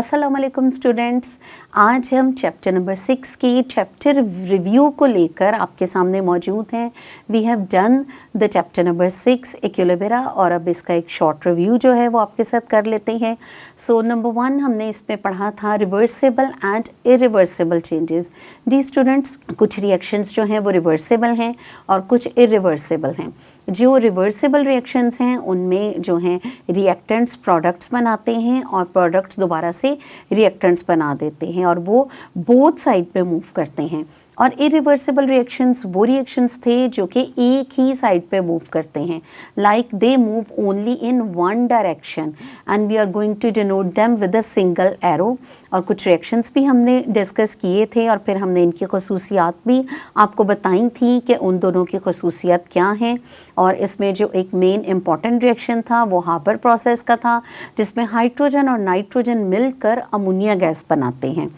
अस्सलाम वालेकुम स्टूडेंट्स। आज हम चैप्टर नंबर 6 की चैप्टर रिव्यू को लेकर आपके सामने मौजूद हैं। We have done the chapter number 6 equilibrium और अब इसका एक शॉर्ट रिव्यू जो है वो आपके साथ कर लेते हैं। सो नंबर 1 हमने इसमें पढ़ा था रिवर्सिबल एंड इरिवर्सिबल चेंजेस। जी स्टूडेंट्स, कुछ रिएक्शंस जो हैं वो रिवर्सिबल हैं और कुछ इरिवर्सिबल हैं। जो रिवर्सिबल रिएक्शंस हैं उनमें जो हैं रिएक्टेंट्स प्रोडक्ट्स बनाते हैं और प्रोडक्ट्स दोबारा से रिएक्टेंट्स बना देते हैं और वो बोथ साइड पे मूव करते हैं। और इरिवर्सिबल रिएक्शंस वो रिएक्शंस थे जो कि एक ही साइड पे मूव करते हैं, like they move only in one direction and we are going to denote them with a single arrow. और कुछ रिएक्शंस भी हमने डिस्कस किए थे और फिर हमने इनकी खसूसियात भी आपको बताई थी कि उन दोनों की खसूसियात क्या हैं। और इसमें जो एक मेन इम्पॉर्टेंट रिएक्शन था वो हाबर प्रोसेस का था, जिसमें हाइड्रोजन और नाइट्रोजन मिलकर अमोनिया गैस बनाते हैं।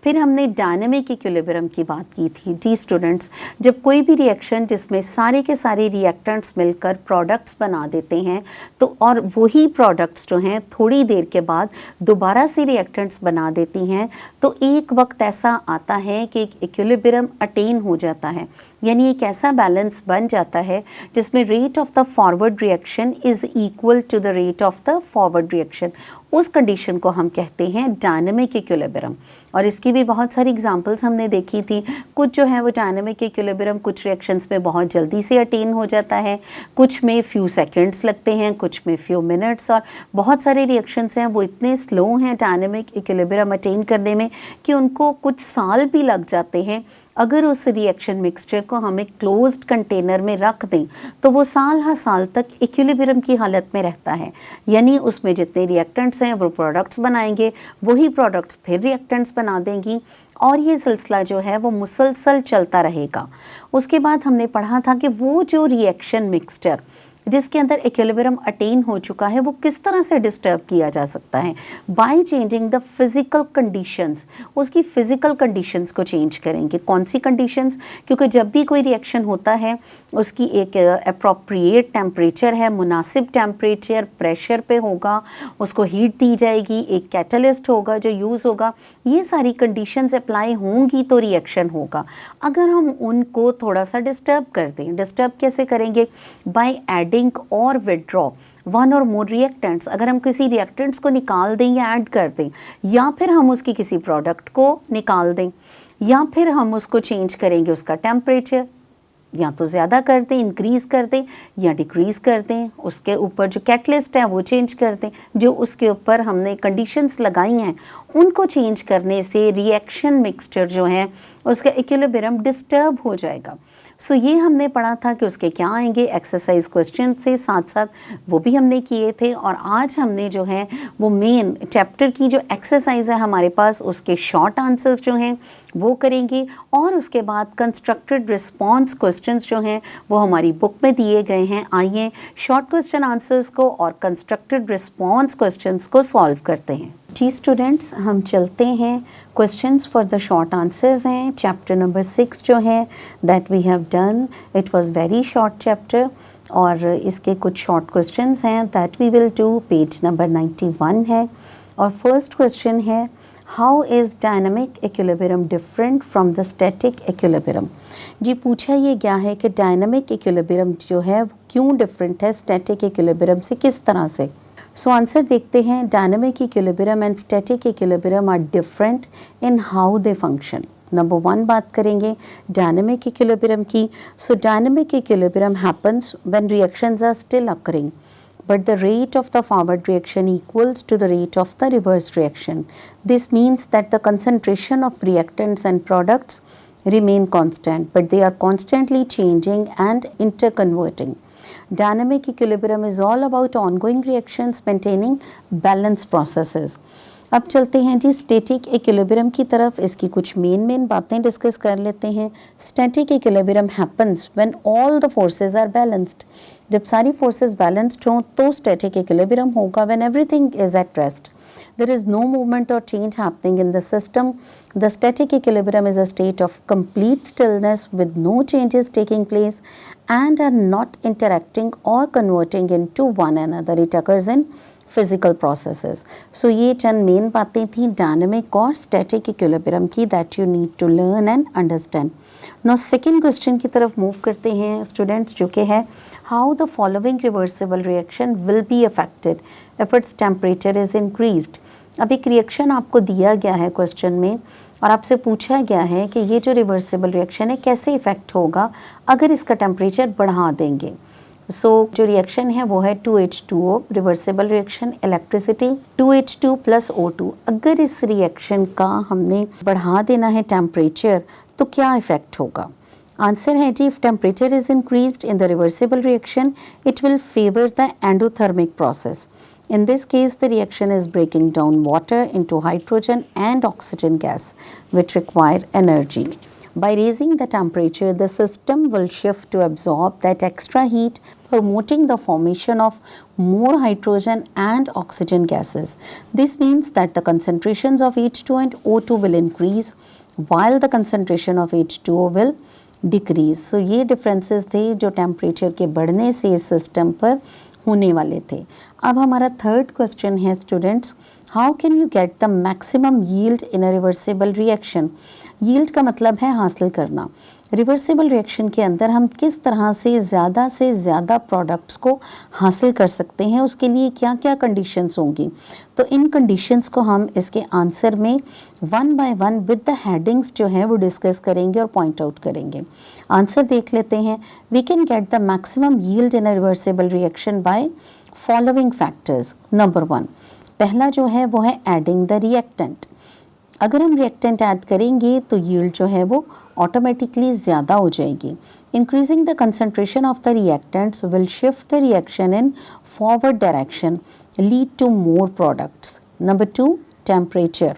फिर हमने डायनेमिक इक्विलिब्रियम की बात की थी। जी स्टूडेंट्स, जब कोई भी रिएक्शन जिसमें सारे के सारे रिएक्टेंट्स मिलकर प्रोडक्ट्स बना देते हैं तो और वही प्रोडक्ट्स जो हैं थोड़ी देर के बाद दोबारा से रिएक्टेंट्स बना देती हैं, तो एक वक्त ऐसा आता है कि इक्विलिब्रियम अटेन हो जाता है, यानी एक ऐसा बैलेंस बन जाता है जिसमें rate of the forward reaction is equal to the rate of the forward reaction. उस कंडीशन को हम कहते हैं डायनेमिक इक्विलिब्रियम। और इसकी भी बहुत सारी एग्जांपल्स हमने देखी थी। कुछ जो है वो डायनेमिक इक्विलिब्रियम कुछ रिएक्शंस में बहुत जल्दी से अटेन हो जाता है, कुछ में फ्यू सेकंड्स लगते हैं, कुछ में फ्यू मिनट्स, और बहुत सारे रिएक्शंस हैं वो इतने स्लो हैं डायनेमिक इक्विलिब्रियम अटेन करने में कि उनको कुछ साल भी लग जाते हैं। अगर उस रिएक्शन मिक्सचर को हम एक क्लोज्ड कंटेनर में रख दें तो वो साल हर साल तक इक्विलिब्रियम की हालत में रहता है, यानी उसमें जितने रिएक्टेंट्स हैं वो प्रोडक्ट्स बनाएंगे, वही प्रोडक्ट्स फिर रिएक्टेंट्स बना देंगी और ये सिलसिला जो है वो मुसलसल चलता रहेगा। उसके बाद हमने पढ़ा था कि वो जो रिएक्शन मिक्सचर जिसके अंदर इक्विलिब्रियम अटेन हो चुका है वो किस तरह से डिस्टर्ब किया जा सकता है, by changing the physical conditions. उसकी फ़िज़िकल कंडीशंस को चेंज करेंगे। कौन सी कंडीशंस? क्योंकि जब भी कोई रिएक्शन होता है उसकी एक अप्रोप्रिएट टेम्परेचर है, मुनासिब टेम्परेचर प्रेशर पे होगा, उसको हीट दी जाएगी, एक कैटलिस्ट होगा जो यूज़ होगा, ये सारी कंडीशंस अप्लाई होंगी तो रिएक्शन होगा। अगर हम उनको थोड़ा सा डिस्टर्ब कर दें, डिस्टर्ब कैसे करेंगे? बाय एडिंग और विड्रॉ वन और मोर रिएक्टेंट्स। अगर हम किसी रिएक्टेंट्स को निकाल दें या ऐड कर दें, या फिर हम उसकी किसी प्रोडक्ट को निकाल दें, या फिर हम उसको चेंज करेंगे उसका टेम्परेचर, या तो ज़्यादा कर दें, इंक्रीज़ कर दें, या डिक्रीज़ कर दें, उसके ऊपर जो कैटलिस्ट है वो चेंज कर दें, जो उसके ऊपर हमने कंडीशंस लगाई हैं उनको चेंज करने से रिएक्शन मिक्सचर जो है उसका इक्विलिब्रियम डिस्टर्ब हो जाएगा। सो ये हमने पढ़ा था कि उसके क्या आएंगे एक्सरसाइज क्वेश्चन से साथ साथ वो भी हमने किए थे। और आज हमने जो है वो मेन चैप्टर की जो एक्सरसाइज है हमारे पास उसके शॉर्ट आंसर्स जो हैं वो करेंगे, और उसके बाद कंस्ट्रक्टेड रिस्पॉन्स क्वेश्चंस जो हैं वो हमारी बुक में दिए गए हैं। आइए शॉर्ट क्वेश्चन आंसर्स को और कंस्ट्रक्टेड रिस्पॉन्स क्वेश्चंस को सॉल्व करते हैं। जी स्टूडेंट्स, हम चलते हैं। Questions for the short answers हैं। चैप्टर नंबर 6 जो है that we have done, it was very short chapter और इसके कुछ शॉर्ट क्वेश्चंस हैं that we will do. Page number 91 है और फर्स्ट क्वेश्चन है how is dynamic equilibrium different from the static equilibrium. जी पूछा ये गया है कि डायनामिक इक्विलिब्रियम जो है क्यों डिफरेंट है स्टैटिक इक्विलिब्रियम से, किस तरह से। सो आंसर देखते हैं। Dynamic equilibrium and static equilibrium are different in how they function. Number 1 बात करेंगे डायनामिक इक्विलिब्रियम की। So dynamic equilibrium happens when reactions are still occurring but the rate of the forward reaction equals to the rate of the reverse reaction. This means that the concentration of reactants and products remain constant, but they are constantly changing and interconverting. Dynamic equilibrium is all about ongoing reactions maintaining balanced processes. अब चलते हैं जी static equilibrium की तरफ। इसकी कुछ main बातें discuss कर लेते हैं। Static equilibrium happens when all the forces are balanced. जब सारी फोर्सेस बैलेंस्ड हों तो स्टैटिक इक्विलिब्रियम होगा। When everything is at rest, there is no movement or change happening in the system. The static equilibrium is a state of complete stillness with no changes taking place and are not interacting or converting into one another. It occurs in physical processes. So ये चंद main बातें थी dynamic और static equilibrium की that you need to learn and understand. Now second question की तरफ move करते हैं स्टूडेंट्स, जो कि है how the following reversible reaction will be affected if its temperature is increased. अब एक रिएक्शन आपको दिया गया है क्वेश्चन में और आपसे पूछा गया है कि ये जो रिवर्सिबल रिएक्शन है कैसे इफेक्ट होगा अगर इसका टेम्परेचर बढ़ा देंगे। जो रिएक्शन है वो है 2H2O reversible reaction, electricity 2H2 + O2। अगर इस रिएक्शन का हमने बढ़ा देना है टेम्परेचर तो क्या इफेक्ट होगा? आंसर है जी, if temperature is increased in the reversible reaction it will favour the endothermic process. In this case, the reaction is breaking down water into hydrogen and oxygen gas, which require energy. By raising the temperature, the system will shift to absorb that extra heat, promoting the formation of more hydrogen and oxygen gases. This means that the concentrations of H2 and O2 will increase, while the concentration of H2O will decrease. So, ये differences थे जो temperature के बढ़ने से इस system पर होने वाले थे। अब हमारा थर्ड क्वेश्चन है students, how can you get the maximum yield in a reversible reaction. Yield का मतलब है हासिल करना। रिवर्सिबल रिएक्शन के अंदर हम किस तरह से ज़्यादा प्रोडक्ट्स को हासिल कर सकते हैं, उसके लिए क्या क्या कंडीशंस होंगी। तो इन कंडीशंस को हम इसके आंसर में one by one with the headings जो है वो डिस्कस करेंगे और पॉइंट आउट करेंगे। आंसर देख लेते हैं। We can get the maximum yield in a reversible reaction by following factors. Number 1, पहला जो है वो है एडिंग द रिएक्टेंट। अगर हम रिएक्टेंट ऐड करेंगे तो यील्ड जो है वो ऑटोमेटिकली ज़्यादा हो जाएगी। Increasing the concentration of the reactants will shift the reaction in forward direction, lead to more products. Number 2, temperature.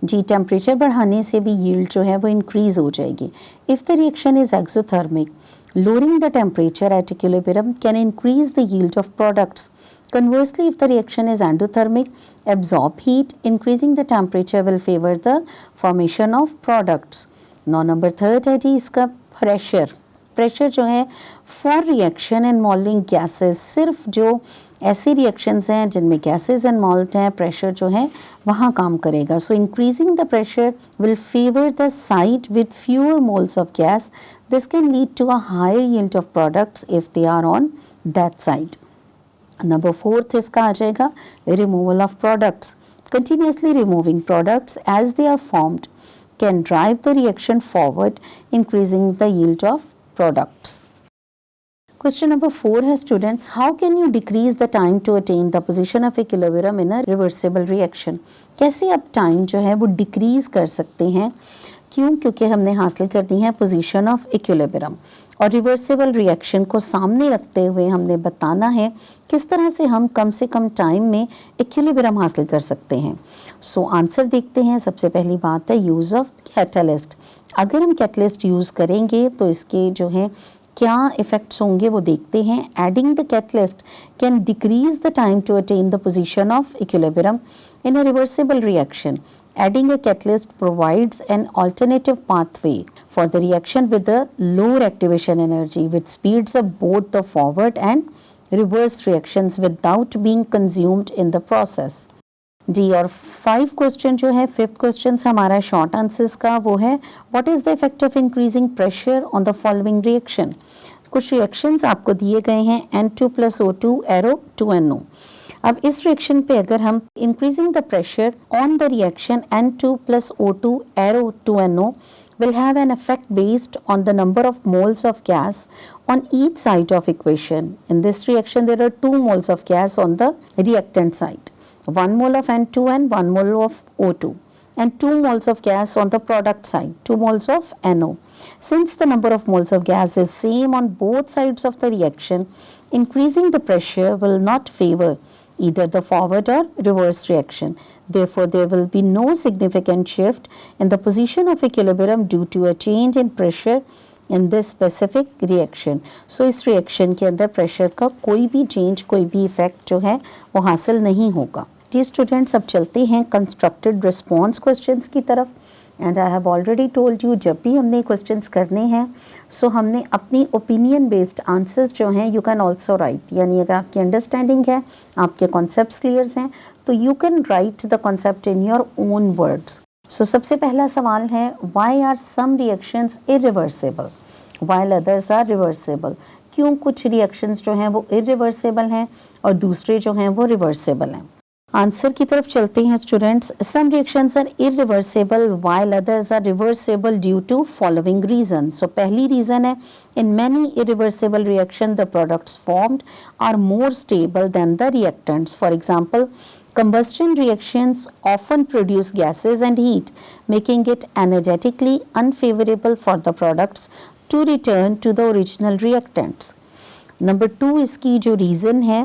जी, टेम्परेचर बढ़ाने से भी यील्ड जो है वो इंक्रीज हो जाएगी। If the reaction is exothermic, lowering the temperature at equilibrium can increase the yield of products. Conversely, if the reaction is endothermic, absorb heat, increasing the temperature will favor the formation of products. Now number 3 है जी इसका pressure. Pressure जो है for reaction involving gases, सिर्फ जो ऐसी reactions हैं जिनमें gases involve हैं, प्रेशर जो है वहाँ काम करेगा। So increasing the pressure will favour the side with fewer moles of gas. This can lead to a higher yield of products if they are on that side. Number 4 इसका आ जाएगा removal of products. Continuously removing products as they are formed can drive the reaction forward, increasing the yield of products. Question number 4 है students, how can you decrease the time to attain the position of equilibrium in a reversible reaction? कैसे आप time जो है वो decrease कर सकते हैं? क्यों? क्योंकि हमने हासिल कर दी है पोजीशन ऑफ इक्विलिब्रियम और रिवर्सिबल रिएक्शन को सामने रखते हुए हमने बताना है किस तरह से कम टाइम में इक्विलिब्रियम हासिल कर सकते हैं। सो आंसर देखते हैं। सबसे पहली बात है यूज़ ऑफ कैटलिस्ट। अगर हम कैटलिस्ट यूज़ करेंगे तो इसके जो है क्या इफ़ेक्ट्स होंगे वो देखते हैं। Adding the catalyst can decrease the time to attain the position of equilibrium in a reversible reaction. Adding a catalyst provides an alternative pathway for the reaction with the lower activation energy, which speeds up both the forward and reverse reactions without being consumed in the process. जी, और 5 question जो है 5th question हमारा short answers का वो है what is the effect of increasing pressure on the following reaction. कुछ reactions आपको दिए गए हैं N2 + O2 एरो 2NO। अब इस रिएक्शन पे अगर हम increasing the pressure on the reaction N2 + O2 arrow 2NO will have an effect based on the number of moles of gas on each side of equation. In this reaction there are 2 moles of gas on the reactant side, 1 mole of N2 and 1 mole of O2, and 2 moles of gas on the product side, 2 moles of NO. Since the number of moles of gas is same on both sides of the reaction, increasing the pressure will not favor either the forward or reverse reaction. Therefore, there will be no significant shift in the position of equilibrium due to a change in pressure in this specific reaction. So, इस reaction के अंदर pressure का कोई भी change, कोई भी effect जो है वो हासिल नहीं होगा। जी स्टूडेंट्स, अब चलते हैं constructed response questions की तरफ। And I have already told you, जब भी हमने क्वेश्चंस करने हैं सो हमने अपनी ओपिनियन बेस्ड आंसर्स जो हैं यू कैन ऑल्सो राइट, यानी अगर आपकी अंडरस्टैंडिंग है, आपके कॉन्सेप्ट्स क्लियर हैं, तो you can write the concept in your own words. So सबसे पहला सवाल है, why are some reactions irreversible while others are reversible? क्यों कुछ रिएक्शंस जो हैं वो इरिवर्सिबल हैं और दूसरे जो हैं वो रिवर्सिबल हैं? आंसर की तरफ चलते हैं students. Some reactions are irreversible while others are reversible due to following reason. So पहली रीजन है, in many irreversible reaction the products formed are more stable than the reactants. For example, combustion reactions often produce gases and heat, making it energetically unfavorable for the products to return to the original reactants. Number 2 इसकी जो reason है,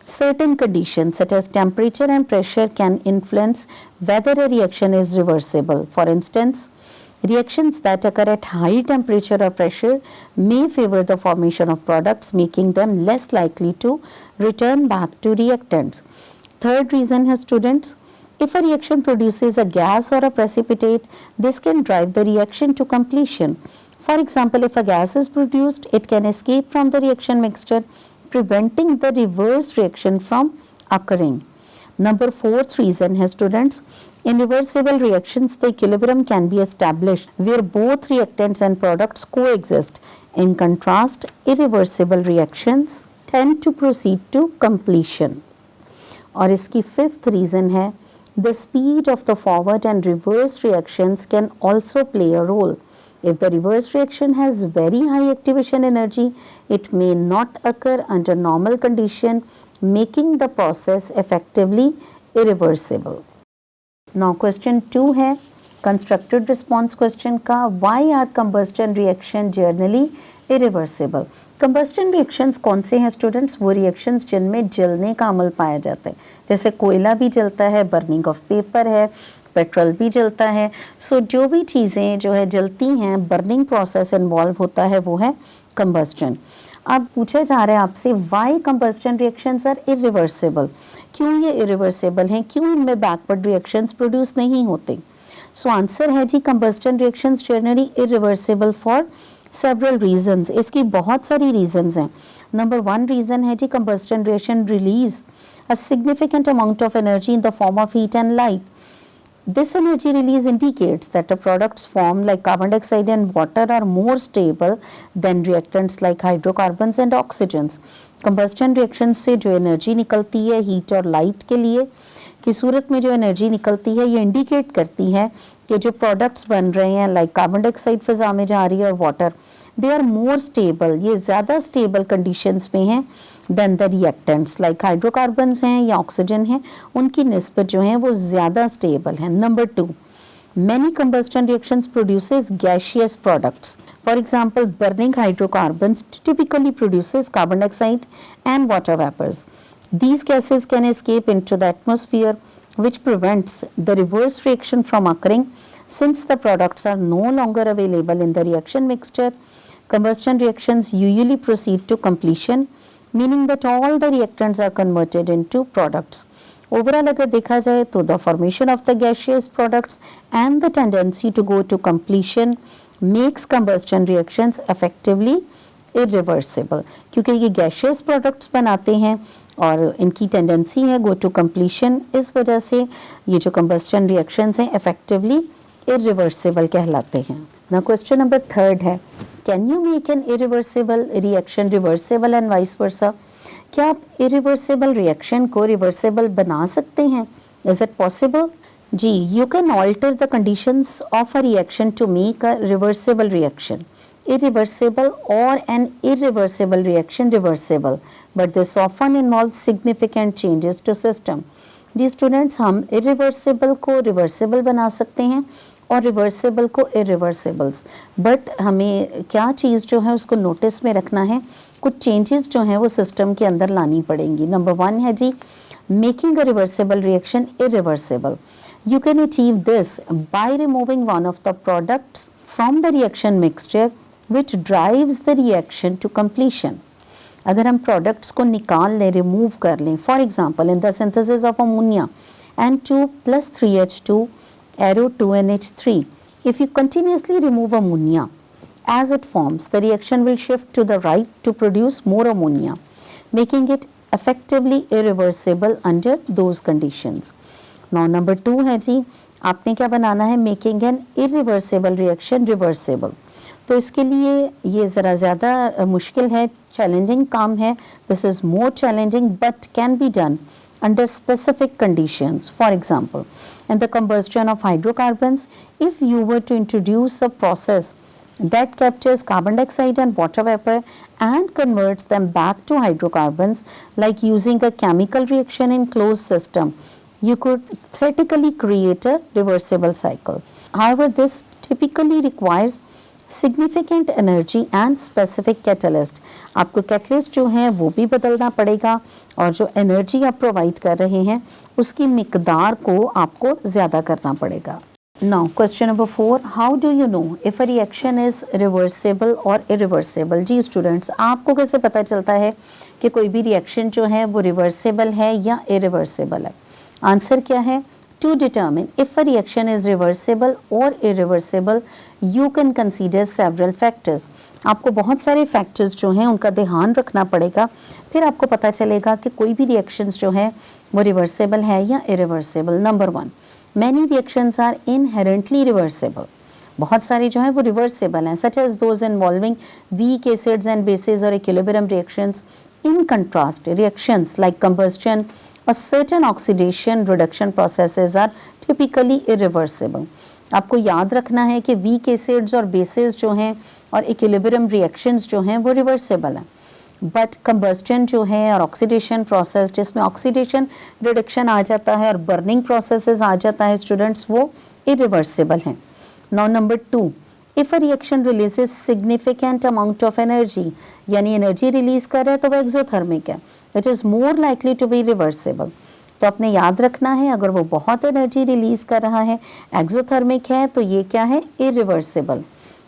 certain conditions such as temperature and pressure can influence whether a reaction is reversible. For instance, reactions that occur at high temperature or pressure may favor the formation of products, making them less likely to return back to reactants. Third reason है students, if a reaction produces a gas or a precipitate, this can drive the reaction to completion. For example, if a gas is produced, it can escape from the reaction mixture, preventing the reverse reaction from occurring. Number 4th reason है students, in reversible reactions, the equilibrium can be established where both reactants and products coexist. In contrast, irreversible reactions tend to proceed to completion. और इसकी 5th reason है, the speed of the forward and reverse reactions can also play a role. If the reverse reaction has very high activation energy, it may not occur under normal condition, making the process effectively irreversible. Now question 2 है constructed response question का, why are combustion reaction generally irreversible? Combustion reactions कौन से हैं students? वो reactions जिनमें जलने का अमल पाया जाता है, जैसे कोयला भी जलता है, बर्निंग ऑफ पेपर है, पेट्रोल भी जलता है। सो जो भी चीज़ें जो है जलती हैं, बर्निंग प्रोसेस इन्वॉल्व होता है, वो है कंबस्टन। अब पूछा जा रहा है आपसे, why combustion reactions are irreversible? क्यों ये इरिवर्सिबल हैं, क्यों इनमें बैकवर्ड रिएक्शंस प्रोड्यूस नहीं होते? सो आंसर है जी, combustion reactions generally irreversible for several reasons. इसकी बहुत सारी रीजंस हैं। नंबर 1 रीज़न है जी, combustion reaction release a significant amount of energy in the form of heat and light. This energy release indicates that the products formed like carbon dioxide and water are more stable than reactants like hydrocarbons and oxygens. Combustion reactions से जो energy निकलती है heat और light के लिए की सूरत में, जो एनर्जी निकलती है ये इंडिकेट करती है कि जो प्रोडक्ट्स बन रहे हैं लाइक कार्बन डाइऑक्साइड फिजा में जा रही है और water, they are more stable, ये ज़्यादा स्टेबल कंडीशंस में हैं than the reactants like hydrocarbons हैं या ऑक्सीजन हैं, उनकी निस्बत जो है वो ज़्यादा स्टेबल हैं. Number 2, many combustion reactions produces gaseous products. For example, burning hydrocarbons typically produces carbon dioxide and water vapors. These gases can escape into the atmosphere, which prevents the reverse reaction from occurring. Since the products are no longer available in the reaction mixture, combustion reactions usually proceed to completion, meaning that all the reactants are converted into products. Overall अगर देखा जाए तो the formation of the gaseous products and the tendency to go to completion makes combustion reactions effectively irreversible, क्योंकि ये gaseous products बनाते हैं और इनकी tendency है go to completion, इस वजह से ये जो combustion reactions हैं effectively irreversible कहलाते हैं. Now question number 3 है, can you make an irreversible reaction reversible and vice versa? क्या आप irreversible reaction को reversible बना सकते हैं? Is it possible? जी, you can alter the conditions of a reaction to make a reversible reaction. Irreversible or an irreversible reaction reversible, but this often involves significant changes to system. जी students, हम irreversible को reversible बना सकते हैं और reversible को इरिवर्सिबल्स, but हमें क्या चीज़ जो है उसको नोटिस में रखना है, कुछ चेंजेस जो हैं वो सिस्टम के अंदर लानी पड़ेंगी. नंबर 1 है जी, making a reversible reaction irreversible. You can achieve this by removing one of the products from the reaction mixture which drives the reaction to completion. अगर हम प्रोडक्ट्स को निकाल लें, रिमूव कर लें, for example in the synthesis of ammonia N2 + 3H2 arrow 2NH3, If you continuously remove ammonia as it forms, the reaction will shift to the right to produce more ammonia, making it effectively irreversible under those conditions. Now number 2 है जी, आपने क्या बनाना है, making an irreversible reaction reversible. तो इसके लिए ये ज़रा ज़्यादा मुश्किल है, चैलेंजिंग काम है। This is more challenging but can be done under specific conditions. For example, in the combustion of hydrocarbons, if you were to introduce a process that captures carbon dioxide and water vapor and converts them back to hydrocarbons, like using a chemical reaction in closed system, you could theoretically create a reversible cycle. However, this typically requires significant energy and specific catalyst. आपको catalyst जो है वो भी बदलना पड़ेगा और जो energy आप प्रोवाइड कर रहे हैं उसकी मिकदार को आपको ज़्यादा करना पड़ेगा। Now question number 4, how do you know if a reaction is reversible और इरिवर्सिबल। जी स्टूडेंट्स, आपको कैसे पता चलता है कि कोई भी रिएक्शन जो है वो रिवर्सिबल है या इरिवर्सिबल है? आंसर क्या है? To determine if a reaction is reversible or irreversible, you can consider several factors. आपको बहुत सारे फैक्टर्स जो हैं उनका ध्यान रखना पड़ेगा, फिर आपको पता चलेगा कि कोई भी रिएक्शंस जो है वो रिवर्सिबल है या irreversible. Number 1, many reactions are inherently reversible. बहुत सारे जो हैं वो रिवर्सिबल हैं, such as those involving weak acids and bases or equilibrium reactions. In contrast, reactions like combustion or certain oxidation reduction processes are typically irreversible. आपको याद रखना है कि वीक एसिड्स और बेसेस जो हैं और इक्विलिब्रियम रिएक्शंस जो हैं वो रिवर्सिबल हैं, बट कंबस्टन जो है और ऑक्सीडेशन प्रोसेस जिसमें ऑक्सीडेशन रिडक्शन आ जाता है और बर्निंग प्रोसेसेस आ जाता है स्टूडेंट्स, वो इरिवर्सिबल हैं। Now number 2, if a reaction releases significant amount of energy, यानी एनर्जी रिलीज कर रहा है तो वो एक्सोथर्मिक है, it is more likely to be reversible. तो आपने याद रखना है अगर वो बहुत एनर्जी रिलीज कर रहा है, एक्सोथर्मिक है, तो ये क्या है? Irreversible.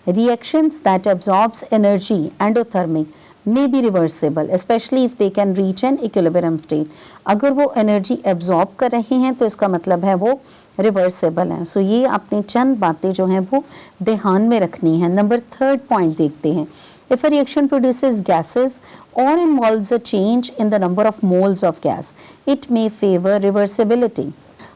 Reactions that absorbs energy endothermic may be reversible, especially if they can reach an equilibrium state. अगर वो एनर्जी एब्जॉर्ब कर रहे हैं तो इसका मतलब है वो रिवर्सिबल है। सो ये आपने चंद बातें जो हैं वो ध्यान में रखनी है। नंबर 3 पॉइंट देखते हैं, if a reaction produces gases or involves a change in the number of moles of gas, it may favor reversibility.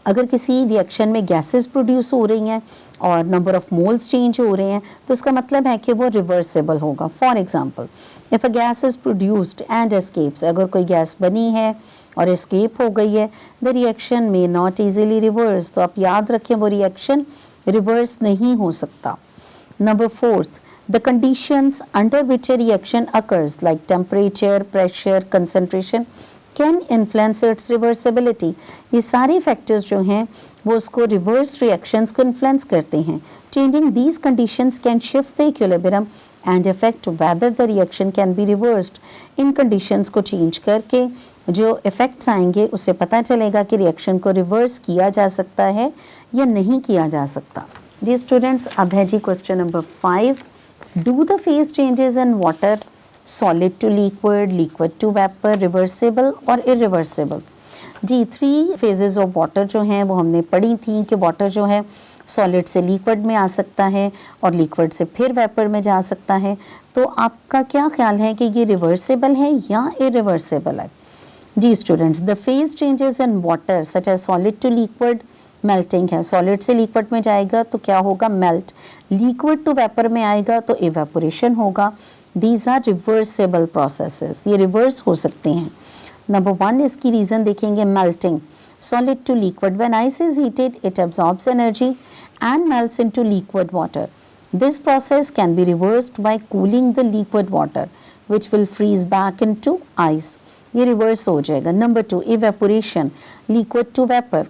अगर किसी रिएक्शन में गैसेस प्रोड्यूस हो रही हैं और नंबर ऑफ मोल्स चेंज हो रहे हैं तो इसका मतलब है कि वो रिवर्सिबल होगा। For example, if a gas is produced and escapes, अगर कोई गैस बनी है और एस्केप हो गई है, द रिएक्शन में नॉट ईजिली रिवर्स, तो आप याद रखें वो रिएक्शन रिवर्स नहीं हो सकता। Number 4, the conditions under which a reaction occurs like temperature, pressure, concentration can influence its reversibility. ये सारे फैक्टर्स जो हैं वो उसको रिवर्स रिएक्शंस को इन्फ्लुएंस करते हैं। Changing these conditions can shift the equilibrium and affect whether the reaction can be reversed. In conditions को चेंज करके जो इफ़ेक्ट्स आएंगे उससे पता चलेगा कि रिएक्शन को रिवर्स किया जा सकता है या नहीं किया जा सकता। जी स्टूडेंट्स, अब है जी question number 5, do the phase changes in water, solid to liquid, liquid to vapor, reversible और irreversible? जी 3 phases of water जो हैं वो हमने पढ़ी थी कि वाटर जो है सॉलिड से लिक्विड में आ सकता है और लिक्विड से फिर वेपर में जा सकता है। तो आपका क्या ख्याल है कि ये रिवर्सिबल है या इरिवर्सिबल है? जी students, the phase changes in water such as solid to liquid, melting है, सॉलिड से लिक्विड में जाएगा तो क्या होगा? मेल्ट। लिक्विड टू वेपर में आएगा तो इवेपोरेशन होगा। दीज आर रिवर्सिबल प्रोसेसेस, ये रिवर्स हो सकते हैं। नंबर 1 इसकी रीज़न देखेंगे, melting. Solid to liquid, when ice is heated it absorbs energy and melts into liquid water. This process can be reversed by cooling the liquid water which will freeze back into ice. ये reverse हो जाएगा। Number 2, evaporation, liquid to vapor.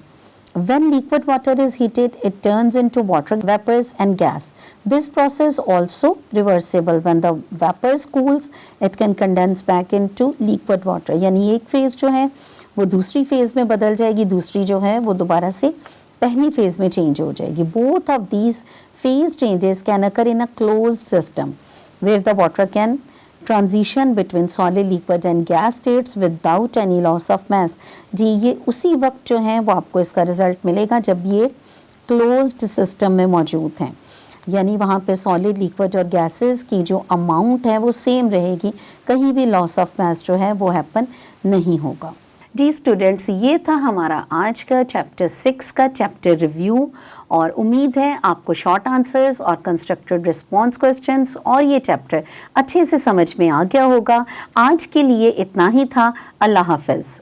When liquid water is heated it turns into water vapors and gas. This process also reversible. When the vapors cools it can condense back into liquid water. यानी एक phase जो है वो दूसरी phase में बदल जाएगी, दूसरी जो है वो दोबारा से पहली फेज़ में चेंज हो जाएगी। Both of these phase changes can occur in a closed system where the water can transition between solid, liquid and gas states without any loss of mass. जी ये उसी वक्त जो है वो आपको इसका रिजल्ट मिलेगा जब ये क्लोज्ड सिस्टम में मौजूद हैं। यानी वहाँ पे सॉलिड, लिक्विड और गैसेस की जो अमाउंट है वो सेम रहेगी, कहीं भी लॉस ऑफ मास जो है वो हैपन नहीं होगा। जी स्टूडेंट्स, ये था हमारा आज का चैप्टर 6 का चैप्टर रिव्यू, और उम्मीद है आपको शॉर्ट आंसर्स और कंस्ट्रक्टेड रिस्पॉन्स क्वेश्चंस और ये चैप्टर अच्छे से समझ में आ गया होगा। आज के लिए इतना ही था। अल्लाह हाफ़िज़।